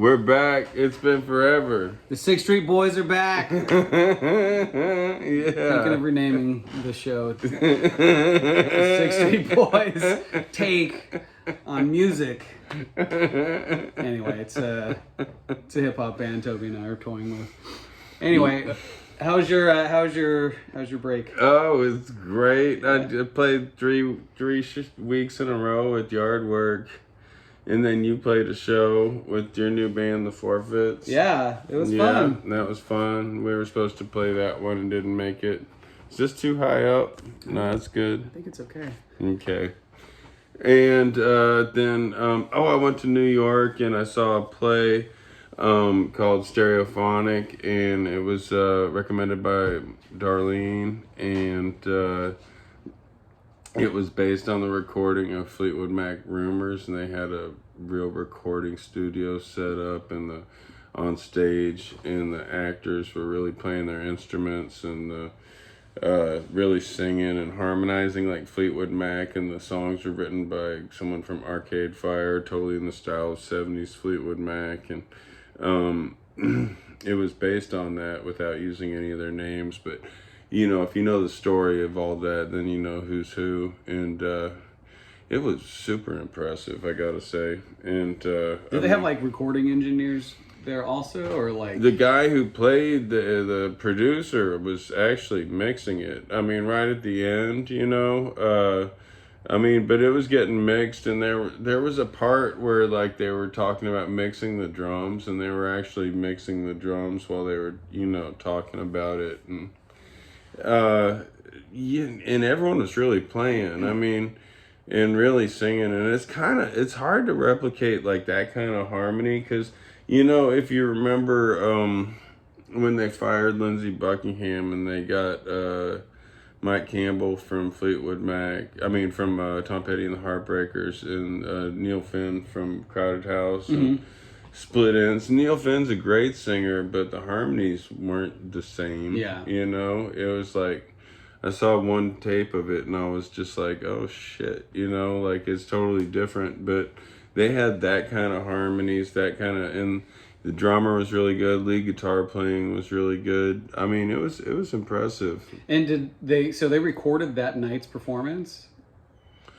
We're back. It's been forever. The 6th Street Boys are back. Yeah. Thinking of renaming the show. The 6th Street Boys take on music. Anyway, it's a hip hop band Toby and I are toying with. Anyway, how's your break? Oh, it's great. I played three weeks in a row with Yard Work. And then you played a show with your new band, The Forfeits. Yeah, it was fun. That was fun. We were supposed to play that one and didn't make it. Is this too high up? No, it's good. I think it's okay. Okay. And then, I went to New York and I saw a play called Stereophonic, and it was recommended by Darlene, and it was based on the recording of Fleetwood Mac Rumors, and they had a real recording studio set up on stage, and the actors were really playing their instruments and really singing and harmonizing like Fleetwood Mac, and the songs were written by someone from Arcade Fire, totally in the style of 70s Fleetwood Mac, and it was based on that without using any of their names, but you know, if you know the story of all that, then you know who's who, and it was super impressive, I gotta say. And did they have like recording engineers there also, or like the guy who played the producer was actually mixing it? I mean, right at the end, you know. But it was getting mixed, and there was a part where like they were talking about mixing the drums, and they were actually mixing the drums while they were, you know, talking about it, and and everyone was really playing, I mean, and really singing, and it's hard to replicate like that kind of harmony, because, you know, if you remember when they fired Lindsey Buckingham and they got Mike Campbell from Fleetwood Mac, from Tom Petty and the Heartbreakers, and Neil Finn from Crowded House, and split ends. Neil Finn's a great singer, but the harmonies weren't the same. Yeah. You know, it was like, I saw one tape of it and I was just like, oh shit, you know, like it's totally different. But they had that kind of harmonies, and the drummer was really good, lead guitar playing was really good. I mean, it was impressive. And they recorded that night's performance?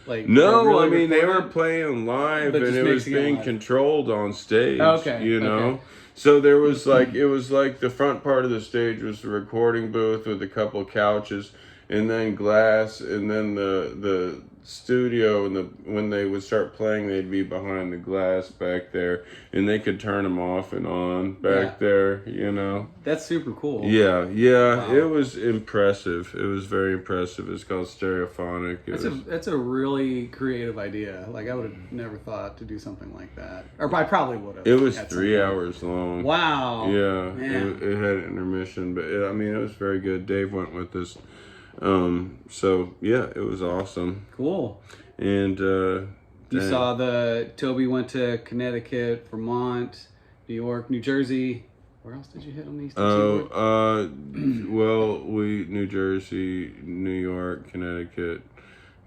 Like, no, really they were playing live, and it was being controlled on stage. Okay, you know, okay. So there was like, it was like the front part of the stage was the recording booth with a couple couches, and then glass, and then the studio, and when they would start playing, they'd be behind the glass back there, and they could turn them off and on back there, you know. That's super cool. Yeah, wow. It was impressive. It was very impressive. It's called Stereophonic. That's a really creative idea. Like, I would have never thought to do something like that, or I probably would have. It was 3 hours long. Wow. Yeah, it had an intermission, but it was very good. Dave went with us. So yeah, it was awesome. Cool. And you saw Toby went to Connecticut, Vermont, New York, New Jersey. Where else did you hit on these? New Jersey, New York, Connecticut,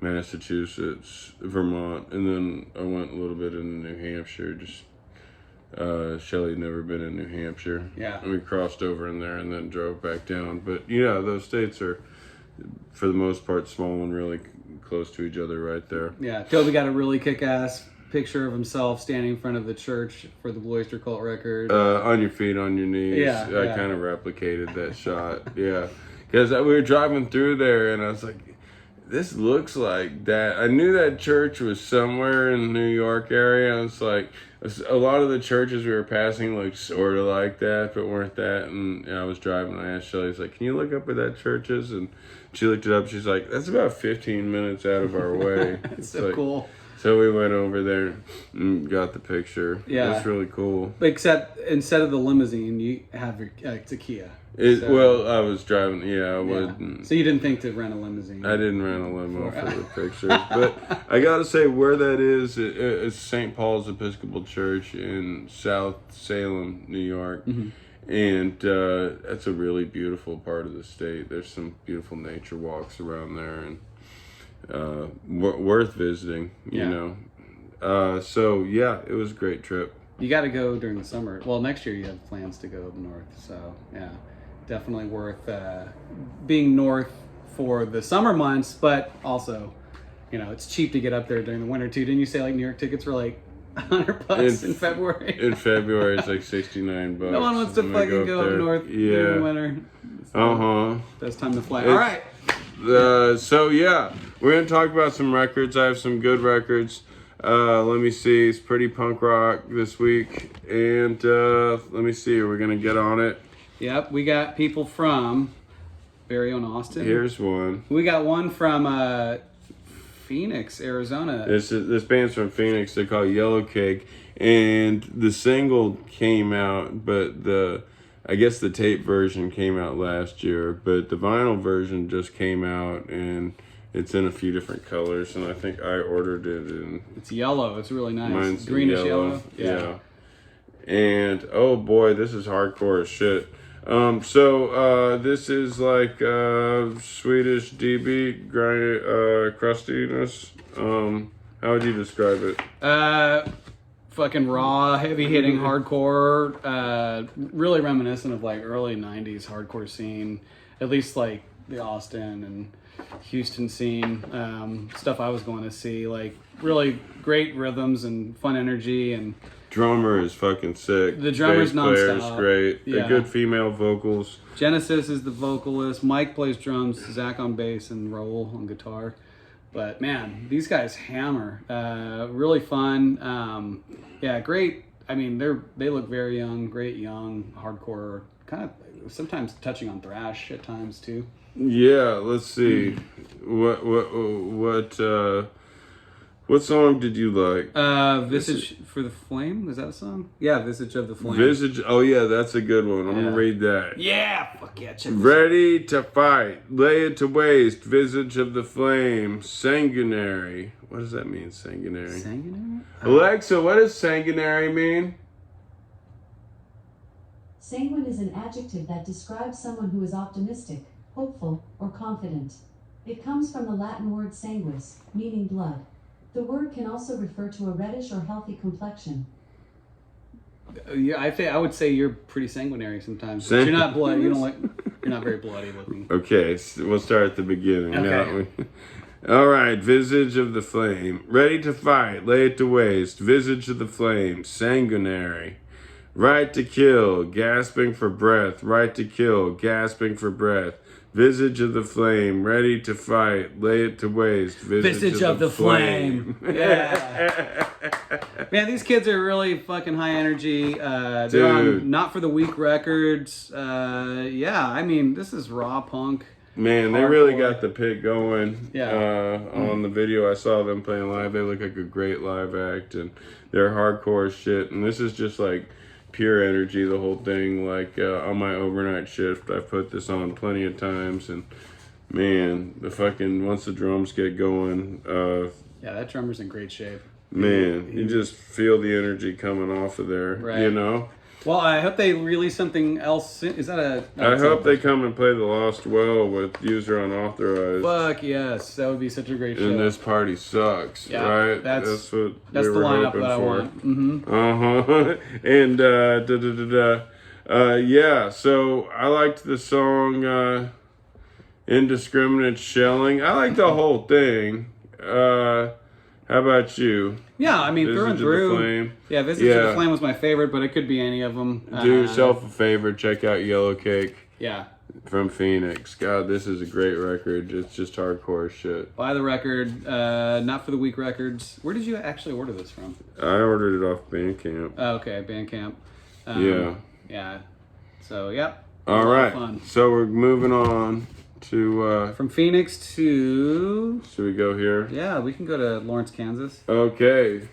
Massachusetts, Vermont, and then I went a little bit into New Hampshire. Just Shelly had never been in New Hampshire. Yeah. And we crossed over in there and then drove back down. But yeah, those states are, for the most part, small and really close to each other right there. Yeah, Toby got a really kick-ass picture of himself standing in front of the church for the Blue Oyster Cult record. On your feet, on your knees. Yeah, I kind of replicated that shot. Yeah, because we were driving through there and I was like, this looks like that. I knew that church was somewhere in the New York area. I was like, a lot of the churches we were passing looked sort of like that, but weren't that. And I was driving, and I asked Shelly, I was like, can you look up where that church is? And she looked it up. She's like, that's about 15 minutes out of our way. That's so cool. So we went over there and got the picture. Yeah. It's really cool. Except instead of the limousine, you have it's a Kia. Well, I was driving. Yeah, I wouldn't. So you didn't think to rent a limousine? I didn't rent a limo for the pictures, but I gotta say where that is. It's St. Paul's Episcopal Church in South Salem, New York, and that's a really beautiful part of the state. There's some beautiful nature walks around there, and worth visiting. You know, so yeah, it was a great trip. You got to go during the summer. Well, next year you have plans to go up north, so yeah, definitely worth being north for the summer months, but also, you know, it's cheap to get up there during the winter too. Didn't you say like New York tickets were like $100 in February? In February, it's like $69. No one wants to fucking go up north during the winter. Best time to fly. All right. So yeah, we're gonna talk about some records. I have some good records. Let me see. It's pretty punk rock this week, and let me see. We're gonna get on it. Yep, we got people from very own Austin. Here's one. We got one from Phoenix, Arizona. This band's from Phoenix. They're called Yellow Cake, and the single came out, but I guess the tape version came out last year, but the vinyl version just came out, and it's in a few different colors, and I think I ordered it in... It's yellow. It's really nice. Mine's greenish yellow. Yeah. And, oh boy, this is hardcore as shit. So this is like Swedish D-beat, crustiness. How would you describe it? Fucking raw, heavy-hitting hardcore. Really reminiscent of like early 90s hardcore scene. At least like the Austin and Houston scene. Stuff I was going to see. Like really great rhythms and fun energy. And drummer is fucking sick. the drummer's Bass player is nonstop. great. Yeah. They're good female vocals. Genesis is the vocalist. Mike plays drums. Zach on bass and Raul on guitar. But man, these guys hammer. Really fun. Yeah, great. I mean, they look very young. Great young hardcore. Kind of sometimes touching on thrash at times too. Yeah, let's see. What song did you like? Visage for the Flame? Is that a song? Yeah, Visage of the Flame. Visage. Oh yeah, that's a good one. I'm gonna read that. Yeah, fuck yeah. Check this Ready to fight, lay it to waste. Visage of the Flame, sanguinary. What does that mean, sanguinary? Sanguinary? Alexa, what does sanguinary mean? Sanguine is an adjective that describes someone who is optimistic, hopeful, or confident. It comes from the Latin word sanguis, meaning blood. The word can also refer to a reddish or healthy complexion. Yeah, I would say you're pretty sanguinary sometimes. But you're not bloody. You don't like. You're not very bloody looking. Okay, so we'll start at the beginning. Okay. All right, Visage of the Flame. Ready to fight, lay it to waste. Visage of the Flame, sanguinary. Right to kill, gasping for breath. Right to kill, gasping for breath. Visage of the Flame, ready to fight, lay it to waste. Visage of the Flame. Yeah. Man, these kids are really fucking high energy. They're on Not for the Weak Records. Yeah, I mean, this is raw punk. Man, they really got the pit going. Yeah. On the video I saw them playing live, they look like a great live act, and they're hardcore as shit. And this is just like pure energy, the whole thing. Like on my overnight shift, I've put this on plenty of times, and man, the fucking once the drums get going, yeah, that drummer's in great shape. Man, you just feel the energy coming off of there, right. You know? Well, I hope they release something else soon. Is that a... I hope they come and play The Lost Well with User Unauthorized. Fuck yes, that would be such a great show. And This Party Sucks, yeah, right? That's what that's they the were lineup hoping that I for. want. Mm-hmm. And yeah, so I liked the song Indiscriminate Shelling. I like the whole thing. How about you? Yeah, I mean, through and through. Flame. Yeah, Visage of the Flame was my favorite, but it could be any of them. Do yourself a favor, check out Yellow Cake. Yeah. From Phoenix. God, this is a great record. It's just hardcore shit. Buy the record. Not for the Weak Records. Where did you actually order this from? I ordered it off Bandcamp. Oh, okay, Bandcamp. Yeah. Yeah. So, yeah. All right. Fun. So we're moving on to... From Phoenix to... Should we go here? Yeah, we can go to Lawrence, Kansas. Okay.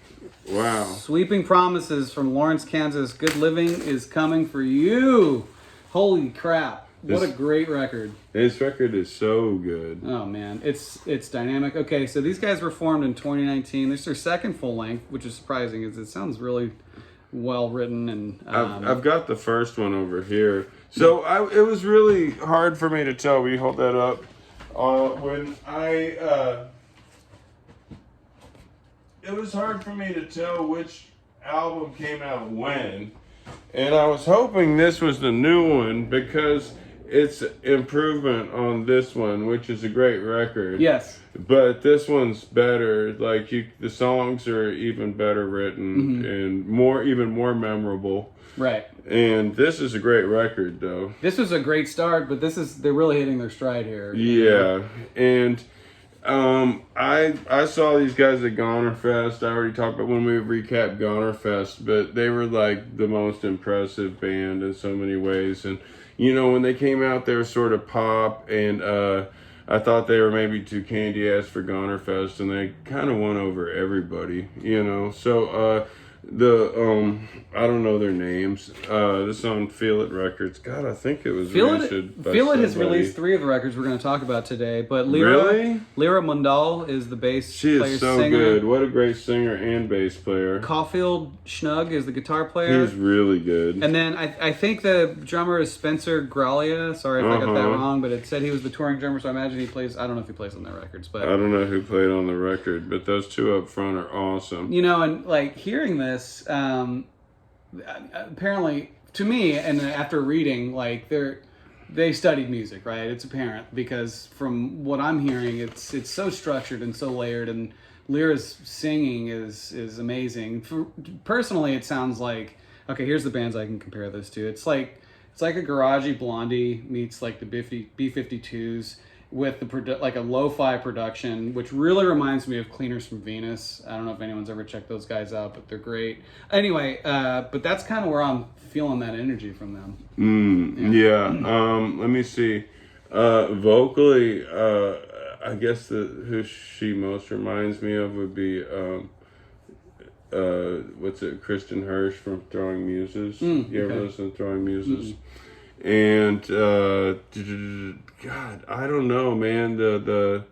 Wow. Sweeping promises from Lawrence, Kansas. Good living is coming for you. Holy crap. What a great record. This record is so good. Oh, man. It's dynamic. Okay, so these guys were formed in 2019. This is their second full length, which is surprising because it sounds really well written. And I've got the first one over here. So it was really hard for me to tell. Will you hold that up? It was hard for me to tell which album came out when, and I was hoping this was the new one because it's improvement on this one, which is a great record. Yes. But this one's better. Like the songs are even better written and even more memorable. Right. And this is a great record, though. This was a great start, but they're really hitting their stride here. Yeah, and I saw these guys at Goner Fest. I already talked about when we recapped Goner Fest, but they were like the most impressive band in so many ways. And you know, when they came out, they were sort of pop, and I thought they were maybe too candy ass for Goner Fest, and they kind of won over everybody. You know, so I don't know their names. This on Feel It Records. God, I think it was Feel reissued by It has somebody. released 3 of the records we're going to talk about today. But Really? Lyra Mundal is the bass She player, is so singer. good. What a great singer and bass player. Caulfield Schnug is the guitar player. He's really good. And then I think the drummer is Spencer Graglia. Sorry if I got that wrong, but it said he was the touring drummer, so I imagine he plays. I don't know if he plays on their records, but I don't know who played on the record, but those two up front are awesome. you know, and like hearing this, apparently to me, and after reading, like they studied music, right? It's apparent because from what I'm hearing, it's so structured and so layered, and Lyra's singing is amazing. Personally, it sounds like, okay, here's the bands I can compare this to. It's like a garagey Blondie meets like the B-52s with like a lo-fi production, which really reminds me of Cleaners from Venus. I don't know if anyone's ever checked those guys out, but they're great. Anyway, but that's kind of where I'm feeling that energy from them. Yeah. Let me see. Vocally, I guess who she most reminds me of would be Kristen Hirsch from Throwing Muses. You ever okay. listen to Throwing Muses? And God, I don't know, man. The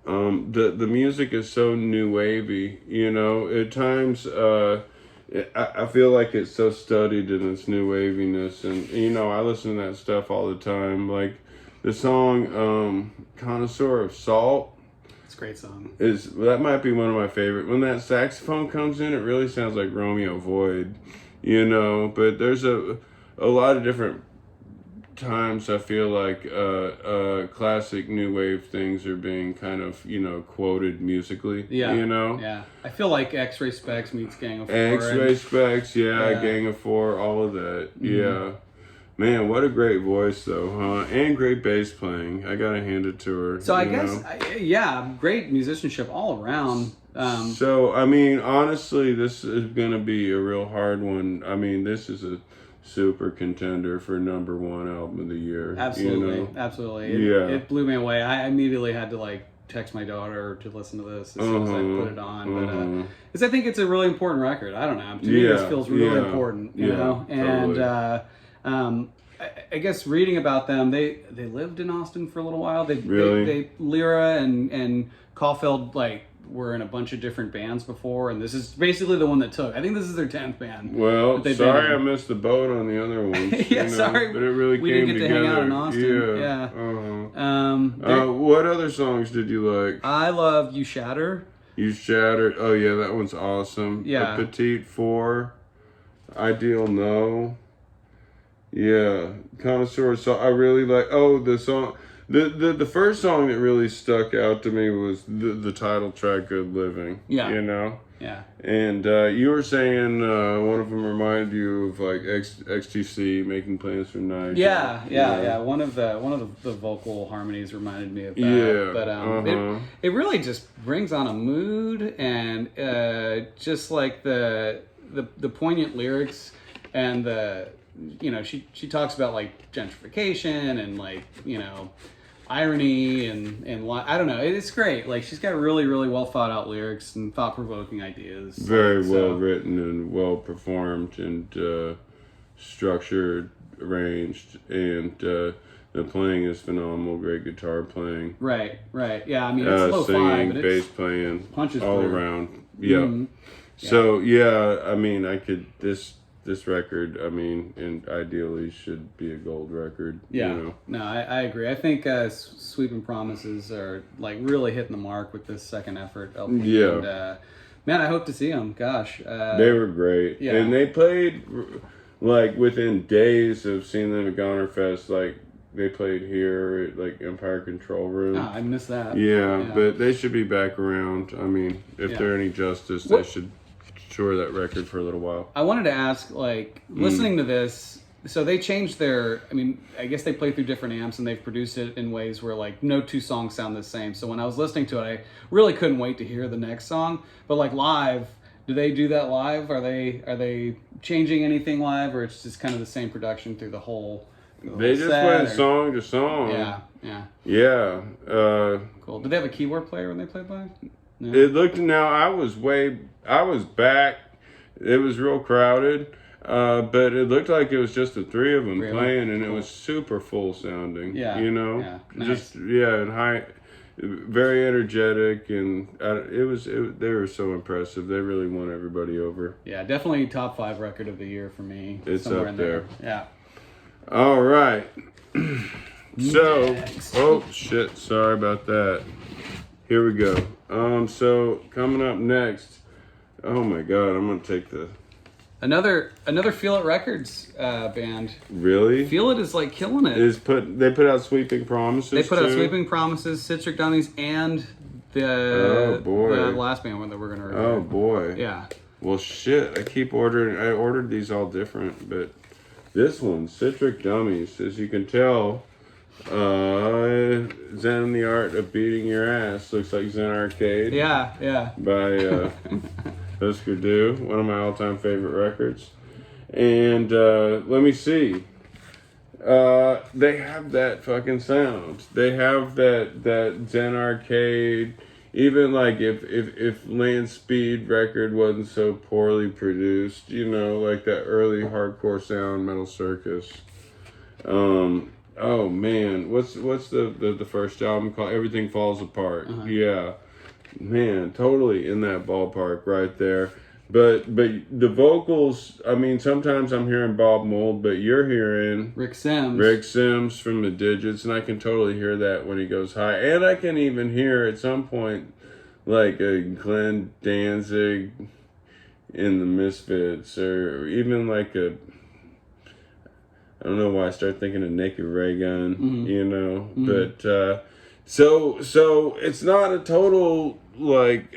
music is so new wavy, you know. At times, I feel like it's so studied in its new waviness, and you know, I listen to that stuff all the time. Like the song "Connoisseur of Salt." It's a great song. That might be one of my favorite. When that saxophone comes in, it really sounds like Romeo Void, you know. But there's a lot of different times I feel like classic new wave things are being kind of, you know, quoted musically. Yeah. You know? Yeah. I feel like X-Ray Specs meets Gang of Four. X-Ray Specs, Yeah. Gang of Four, all of that. Yeah. Man, what a great voice though, huh? And great bass playing. I gotta hand it to her. So I guess, great musicianship all around. So, I mean, honestly, this is gonna be a real hard one. I mean, this is a super contender for #1 album of the year. Absolutely, you know? absolutely. It blew me away. I immediately had to like text my daughter to listen to this as soon as I put it on. But because I think it's a really important record. I don't know. To me, this feels really important. You know, and totally. I guess reading about them, they lived in Austin for a little while. Really? They Lyra and Caulfield like were in a bunch of different bands before, and this is basically the one that took. I think this is their 10th band. Well, sorry I missed the boat on the other ones. Yeah, sorry. But it really we came didn't get together. to hang out in Austin. Yeah. What other songs did you like? I love You Shatter. You Shattered. Oh, yeah, that one's awesome. Yeah. A Petite Four. Ideal No. Yeah. Connoisseur. So I really like. Oh, the song. The first song that really stuck out to me was the title track, Good Living. Yeah. You know? Yeah. And you were saying one of them reminded you of like XTC, Making Plans for Night. Yeah. One of the vocal harmonies reminded me of that. Yeah. But it really just brings on a mood, and just like the poignant lyrics, and she talks about like gentrification and like, you know, irony and I don't know. It's great. Like she's got really, really well thought out lyrics and thought provoking ideas. Very well written and well performed and structured, arranged, and the playing is phenomenal. Great guitar playing. Right. Yeah. I mean, it's lo-fi, singing, but bass playing, punches all through. around. Yeah. Mm-hmm. So I mean, this record, I mean, and ideally should be a gold record. Yeah. You know? No, I agree. I think Sweeping Promises are like really hitting the mark with this second effort LP. Yeah. And, Man, I hope to see them. Gosh. They were great. Yeah. And they played, like, within days of seeing them at Goner Fest, like, they played here at, like, Empire Control Room. I missed that. Yeah, but they should be back around. I mean, if they're any justice, they should tour that record for a little while. I wanted to ask, like, listening to this, so they changed their, I mean, I guess they play through different amps and they've produced it in ways where, like, no two songs sound the same. So when I was listening to it, I really couldn't wait to hear the next song. But, like, live, do they do that live? Are they changing anything live, or it's just kind of the same production through the whole They just went song to song. Yeah. Cool. Did they have a keyboard player when they played live? No. It looked, now I was back. It was real crowded, but it looked like it was just the three of them playing, and it was super full sounding. Yeah. You know, Nice. and high, very energetic, and they were so impressive. They really won everybody over. Yeah, definitely top 5 record of the year for me. It's somewhere up in there. Yeah. All right. So, Next. oh shit, sorry about that. Here we go. So coming up next, oh my god, I'm gonna take the Another Feel It Records band. really. Feel It is like killing it. They put out Sweeping Promises. They put out too? Sweeping Promises, Citric, Dummies, and the last band that we're gonna review. Oh boy. Yeah. Well shit, I ordered these all different, but this one, Citric Dummies, as you can tell, Zen and the Art of Beating Your Ass, looks like Zen Arcade. Yeah. By Husker Du, one of my all-time favorite records. And let me see. They have that fucking sound. They have that Zen Arcade. Even like if Land Speed record wasn't so poorly produced, you know, like that early hardcore sound, Metal Circus. Oh man, what's the first album called? Everything Falls Apart. Yeah, man, totally in that ballpark right there. But the vocals, I mean, sometimes I'm hearing Bob Mould, but you're hearing Rick Sims from the Digits, and I can totally hear that when he goes high. And I can even hear at some point like a Glenn Danzig in the Misfits, or even like I don't know why I start thinking of Naked Ray Gun, you know, but so it's not a total like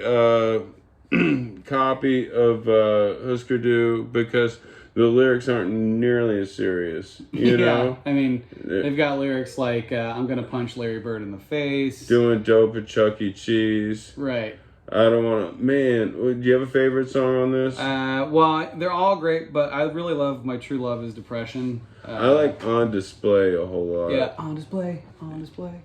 copy of Husker Du, because the lyrics aren't nearly as serious, you know? I mean, they've got lyrics like, I'm gonna punch Larry Bird in the face. Doing dope at Chuck E. Cheese. Right. I don't want to... Man, do you have a favorite song on this? Well, they're all great, but I really love My True Love is Depression. I like On Display a whole lot. Yeah, On Display.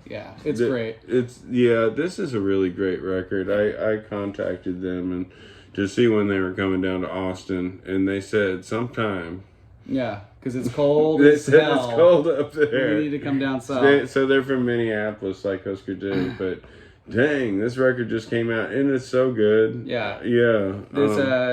Yeah, it's great. This is a really great record. I contacted them and to see when they were coming down to Austin, and they said sometime. Yeah, because it's cold. They said it's cold up there. We need to come down south. So they're from Minneapolis, like Husker Du, but dang, this record just came out, and it's so good. Yeah. Yeah.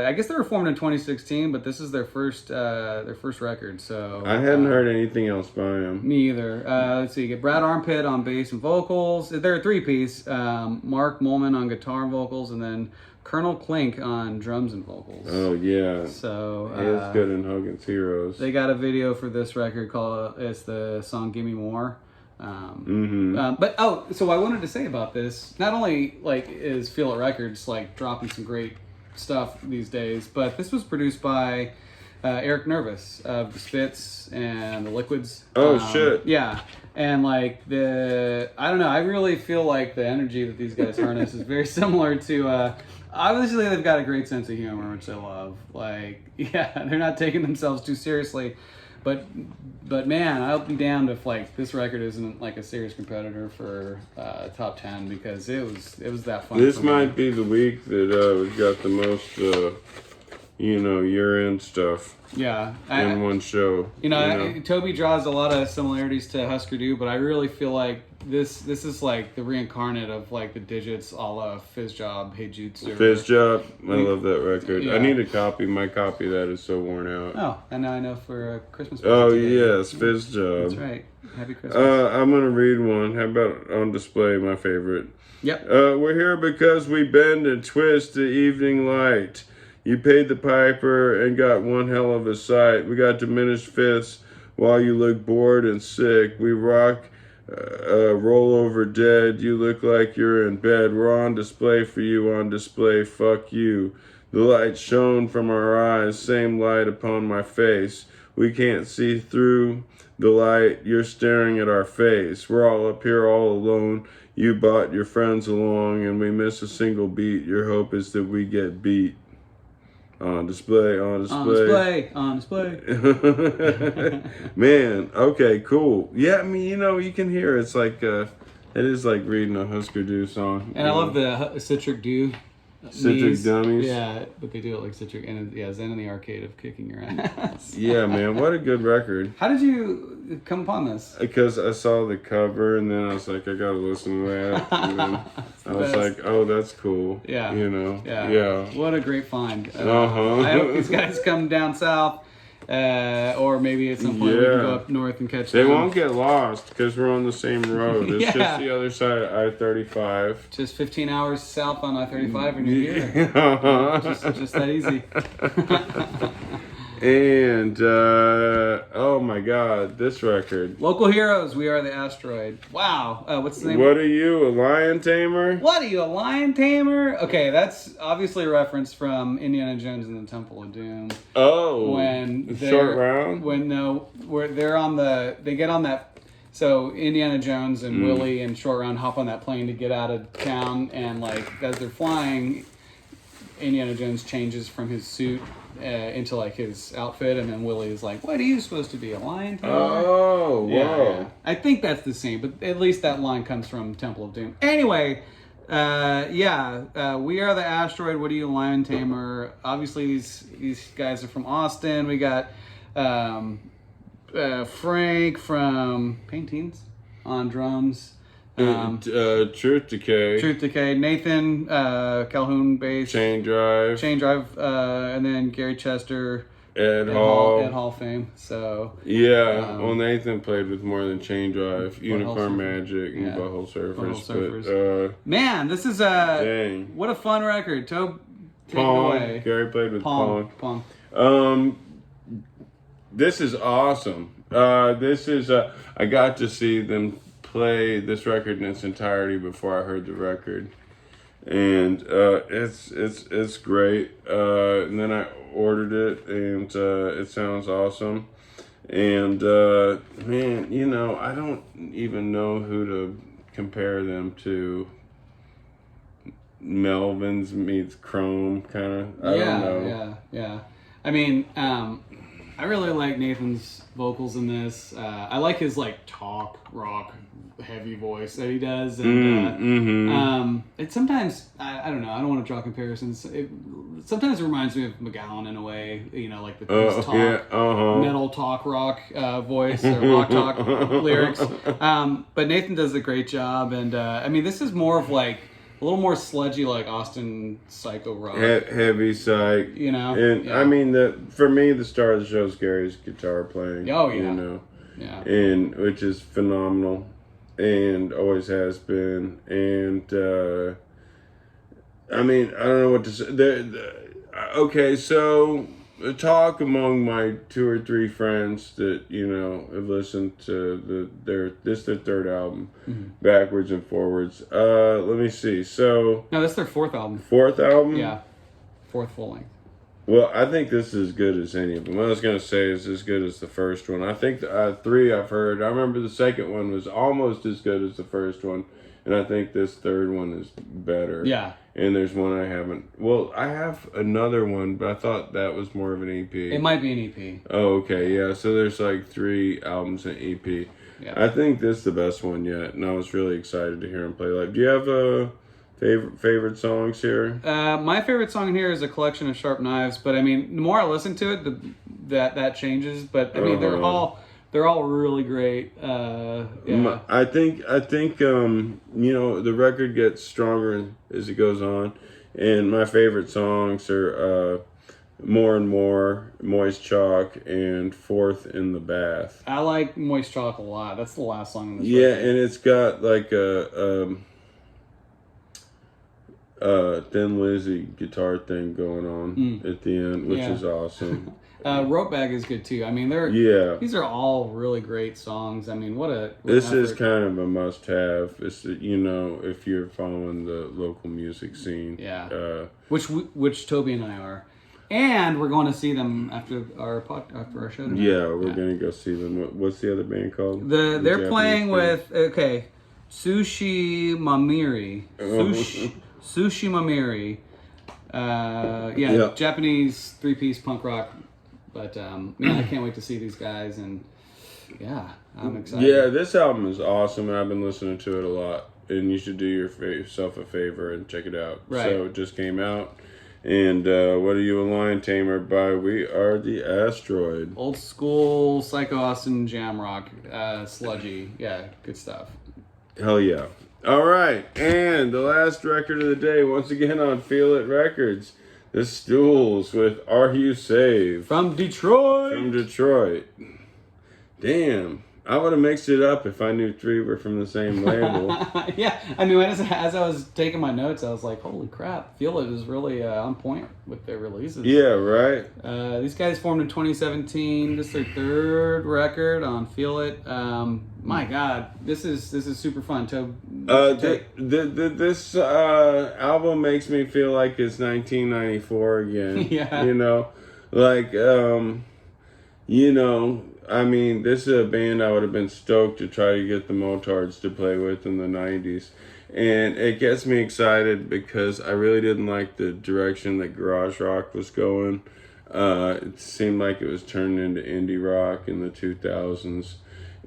I guess they were formed in 2016, but this is their first record. So I hadn't heard anything else by them. Me either. Let's see. You get Brad Armpit on bass and vocals. They're a 3-piece. Mark Molman on guitar and vocals, and then Colonel Klink on drums and vocals. Oh yeah. So he is good in Hogan's Heroes. They got a video for this record called it's the song "Gimme More." So I wanted to say about this, not only like is Feel It Records like dropping some great stuff these days, but this was produced by Eric Nervous of the Spits and the Liquids. Oh shit. Yeah. And like I don't know, I really feel like the energy that these guys harness is very similar to obviously they've got a great sense of humor, which I love. Like, yeah, they're not taking themselves too seriously. But man, I'll be damned if like this record isn't like a serious competitor for top 10, because it was that fun. This might be the week that we've got the most year-end stuff Yeah. in one show. Toby draws a lot of similarities to Husker Du, but I really feel like this is like the reincarnate of like the Digits a la Fizz Job, Hey Jude. Fizz Job, I love that record. Yeah. I need a copy. My copy of that is so worn out. Oh, and now I know for Christmas present Oh today. yes, Fizz Job. That's right. Happy Christmas. I'm gonna read one. How about On Display, my favorite? Yep. We're here because we bend and twist the evening light. You paid the piper and got one hell of a sight. We got diminished fists while you look bored and sick. We rock, roll over dead. You look like you're in bed. We're on display for you, on display, fuck you. The light shone from our eyes, same light upon my face. We can't see through the light, you're staring at our face. We're all up here all alone. You brought your friends along and we miss a single beat. Your hope is that we get beat. On display, on display. On display. Man, okay, cool. Yeah, I mean, you can hear it's like, it is like reading a Husker Du song. And I love the Citric Do. Citric Dummies. Yeah, but they do it like Citric. And Zen in the Arcade of kicking your ass. Yeah, man, what a good record. How did you come upon this? Because I saw the cover and then I was like, I gotta listen to that. And then I was like, oh, that's cool. Yeah. Yeah. What a great find. Uh-huh. I hope these guys come down south. Or maybe at some point we can go up north and catch They them. won't get lost because we're on the same road. It's just the other side of I-35. Just 15 hours south on I-35 and you're here. Just that easy. And, oh my God, this record. Local heroes, we are the Astroid. Wow. What's the name? What are you, a lion tamer? What are you, a lion tamer? Okay, that's obviously a reference from Indiana Jones and the Temple of Doom. Oh, When Short Round? Where they get on that. So Indiana Jones and Willie and Short Round hop on that plane to get out of town, and like as they're flying, Indiana Jones changes from his suit into like his outfit, and then Willie is like, "What are you supposed to be, a lion tamer?" Oh, whoa. Yeah. I think that's the same, but at least that line comes from Temple of Doom. Anyway, we are the Astroid. What are you, lion tamer? Obviously, these guys are from Austin. We got Frank from Paintings on drums. Truth Decay. Nathan Calhoun bass. Chain Drive. And then Gary Chester. Ed Hall. Ed Hall fame. So yeah, well, Nathan played with more than Chain Drive, Unicorn Magic, and Yeah. Butthole Surfers. Butthole But man, this is dang, what a fun record. Tobe, take Pong. it away. Gary played with Pong. Pong. This is awesome. This is I got to see them play this record in its entirety before I heard the record, and it's great. And then I ordered it, and it sounds awesome. And man, I don't even know who to compare them to. Melvin's meets Chrome, kind of. I don't know. Yeah. I mean, I really like Nathan's vocals in this. I like his like talk rock heavy voice that he does, and it sometimes I don't know. I don't want to draw comparisons. It sometimes reminds me of McGowan in a way. Like the metal talk rock voice or rock talk lyrics. But Nathan does a great job, and I mean this is more of like a little more sludgy, like Austin psycho rock. Heavy psych. And I mean, for me, the star of the show is Gary's guitar playing. Oh, yeah. Yeah. And which is phenomenal, and always has been. And I mean, I don't know what to say. Okay, so talk among my 2 or 3 friends that have listened to their third album, backwards and forwards. Let me see. So no, that's their 4th album. 4th album? Yeah, 4th full length. Well, I think this is as good as any of them. What I was gonna say is as good as the first one. I think 3 I've heard. I remember the second one was almost as good as the first one, and I think this third one is better. Yeah. And there's one I haven't. Well, I have another one, but I thought that was more of an EP. It might be an EP. Oh, okay, yeah. So there's like 3 albums in EP. Yeah. I think this is the best one yet, and I was really excited to hear him play live. Do you have Favorite songs here? My favorite song in here is A Collection of Sharp Knives, but I mean, the more I listen to it, that changes. But I mean, they're all really great. Yeah. I think the record gets stronger as it goes on, and my favorite songs are More and More, Moist Chalk, and Fourth in the Bath. I like Moist Chalk a lot. That's the last song in this Yeah, record. and it's got like a Thin Lizzy guitar thing going on at the end, which is awesome. Rope Bag is good too. I mean, these are all really great songs. I mean, this is kind of a must-have. It's if you're following the local music scene. Yeah. Which Toby and I are, and we're going to see them after our show tonight. Yeah, we're gonna go see them. What's the other band called? They're playing with Sushi Mamiri. Sushi Mamiri. Japanese 3-piece punk rock. But I can't wait to see these guys, and yeah, I'm excited. Yeah, this album is awesome, and I've been listening to it a lot. And you should do yourself a favor and check it out. Right. So it just came out. And What Are You, a Lion Tamer by We Are the Astroid. Old school Psycho Austin jam rock, sludgy. Yeah, good stuff. Hell yeah. All right, and the last record of the day, once again on Feel It Records, the Stools with Are You Saved? From Detroit. Damn. I would have mixed it up if I knew 3 were from the same label. Yeah, I mean, as I was taking my notes, I was like, holy crap, Feel It is really on point with their releases. Yeah, right? These guys formed in 2017. This is their 3rd record on Feel It. My God, this is super fun. This album makes me feel like it's 1994 again. Yeah. I mean, this is a band I would have been stoked to try to get the Motards to play with in the 90s. And it gets me excited because I really didn't like the direction that garage rock was going. It seemed like it was turning into indie rock in the 2000s.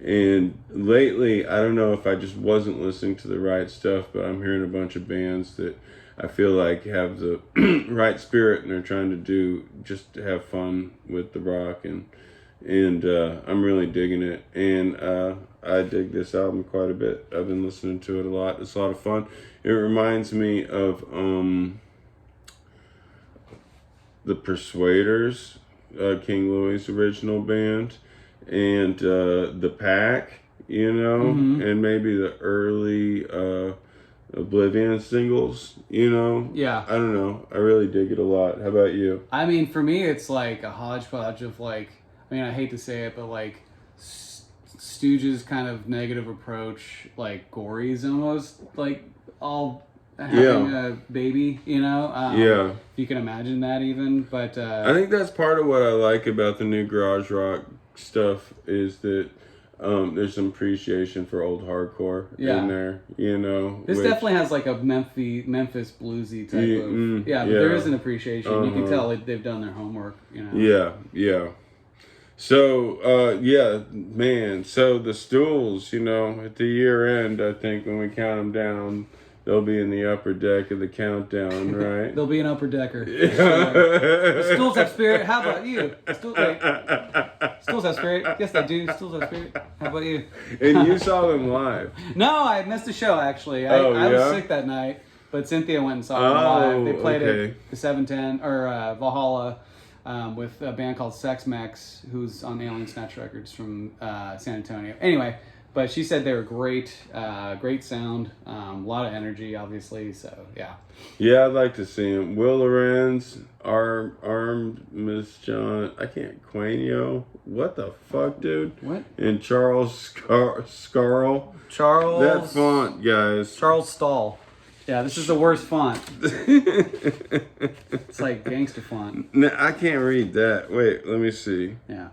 And lately, I don't know if I just wasn't listening to the right stuff, but I'm hearing a bunch of bands that I feel like have the right spirit and they're trying to just have fun with the rock, and I'm really digging it. And I dig this album quite a bit. I've been listening to it a lot. It's a lot of fun. It reminds me of the Persuaders, King Louie's original band, and the Pack, and maybe the early Oblivion singles, Yeah. I don't know. I really dig it a lot. How about you? I mean, for me, it's like a hodgepodge of I hate to say it, but Stooges' kind of negative approach, Gory's almost all having a baby, Yeah. If you can imagine that even, but I think that's part of what I like about the new garage rock stuff is that there's some appreciation for old hardcore in there, This definitely has a Memphis bluesy type of but there is an appreciation. You can tell they've done their homework, Yeah. So, man. So the Stools, at the year end, I think when we count them down, they'll be in the upper deck of the countdown, right? They'll be an upper decker. The Stools have spirit. How about you? Stools have spirit. Yes, they do. Stools have spirit. How about you? And you saw them live. No, I missed the show, actually. I was sick that night, but Cynthia went and saw them live. They played at the 710, or Valhalla, with a band called Sex Mex, who's on Alien Snatch Records from San Antonio. Anyway, but she said they were great, great sound, a lot of energy, obviously. So yeah. Yeah, I'd like to see him. Will Lorenz, Armed Miss John. I can't. Quainio. What the fuck, dude? What? And Charles Scarl. Charles. That font, guys. Charles Stahl. Yeah, this is the worst font. It's like gangster font. No, I can't read that. Wait, let me see. Yeah.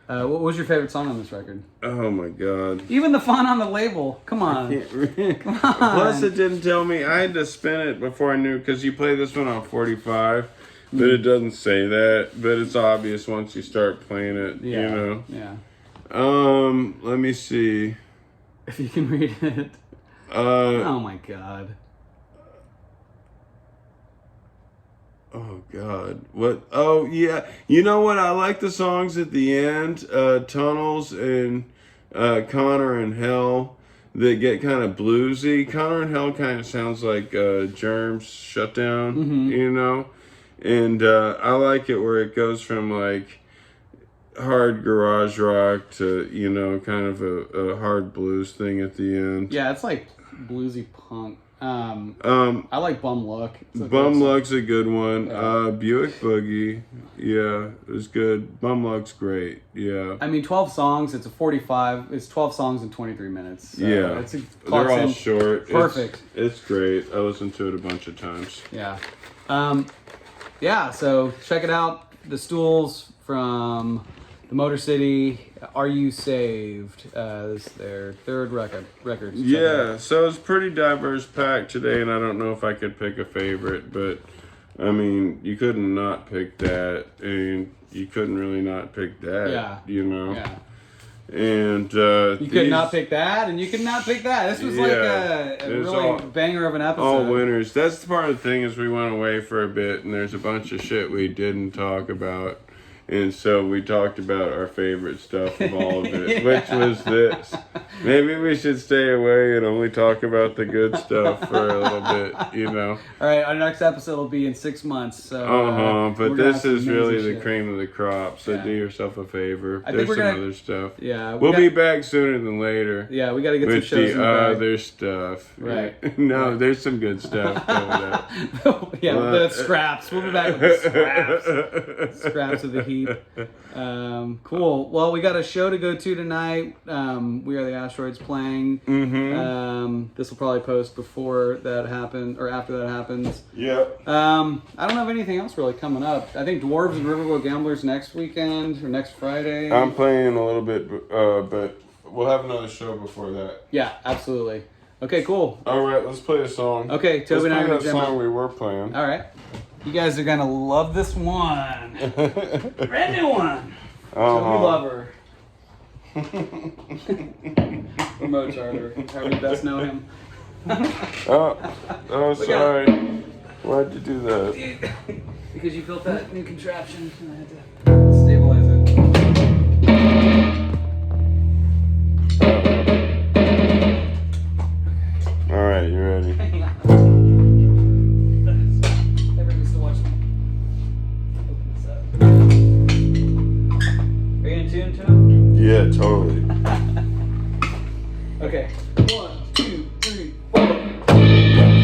What was your favorite song on this record? Oh my god. Even the font on the label. Come on. Come on. Plus, it didn't tell me. I had to spin it before I knew, because you play this one on 45, but it doesn't say that. But it's obvious once you start playing it. Yeah. Let me see. If you can read it. Oh my god. Oh God! What? Oh yeah! You know what? I like the songs at the end, Tunnels and Connor and Hell, that get kind of bluesy. Connor and Hell kind of sounds like Germs Shutdown, you know, and I like it where it goes from like hard garage rock to kind of a hard blues thing at the end. Yeah, it's like bluesy punk. I like Bum Luck. Bum Luck's a good one. Yeah. Buick Boogie, yeah, it was good. Bum Luck's great. Yeah. I mean, 12 songs. It's a 45. It's 12 songs in 23 minutes. So Yeah. it's They're all short. Perfect. It's great. I listened to it a bunch of times. Yeah. Yeah. So check it out. The Stools from the Motor City. Are You Saved? This is their third record. Check it Yeah, out. so it's pretty diverse pack today, and I don't know if I could pick a favorite, but I mean, you couldn't not pick that, and you couldn't really not pick that. Yeah. Yeah. And You could not pick that, and you could not pick that. This was like a it's really all- banger of an episode. all winners. That's the part of the thing is we went away for a bit, and there's a bunch of shit we didn't talk about. And so we talked about our favorite stuff of all of it, which was this. Maybe we should stay away and only talk about the good stuff for a little bit, All right, our next episode will be in 6 months. So, But we're gonna this have some is really amazing the shit. cream of the crop, so Yeah. do yourself a favor. I think There's we're some gonna- other stuff. Yeah, We'll be back sooner than later. Yeah, we got to get some With shows in the the bag. other stuff. Right. No, Right. there's some good stuff coming up. Yeah, the scraps. We'll be back with the scraps of the heap. Cool. Well, we got a show to go to tonight. We Are the Asteroids playing. This will probably post before that happens or after that happens. Yep. I don't have anything else really coming up. I think Dwarves and Riverboat Gamblers next weekend or next Friday. I'm playing a little bit, but we'll have another show before that. Yeah, absolutely. Okay, cool. All right, let's play a song. Okay, Let's Toby and I play are that gonna jam song out. we were playing. All right. You guys are going to love this one. Brand new one. Toby Lover. Remote charter. How we best know him. Oh, sorry. Why'd you do that? Because you built that new contraption and I had to stabilize it. All right, you ready? Hang on. Everybody's still watching. Open this up. Are you in tune to him? Yeah, totally. Okay. 1, 2, 3, 4.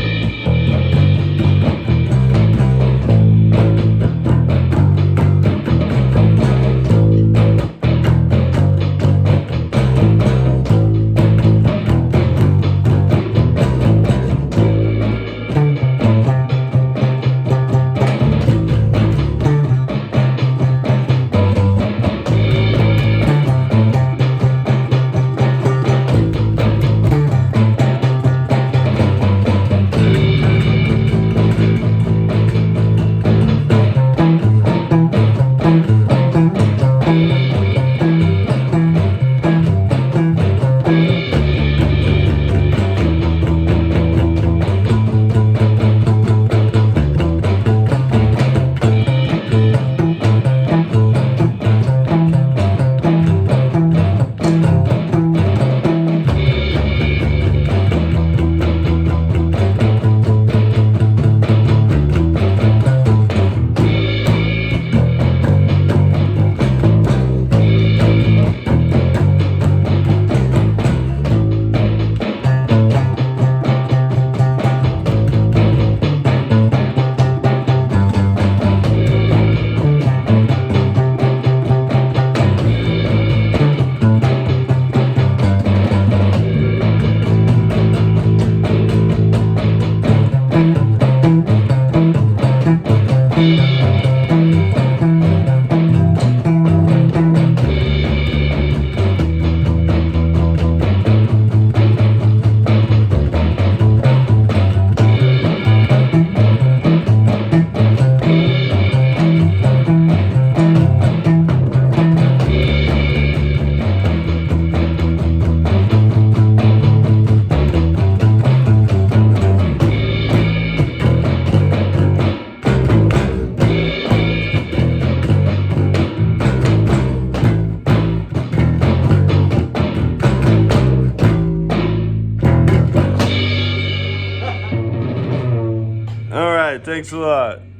Thanks a lot.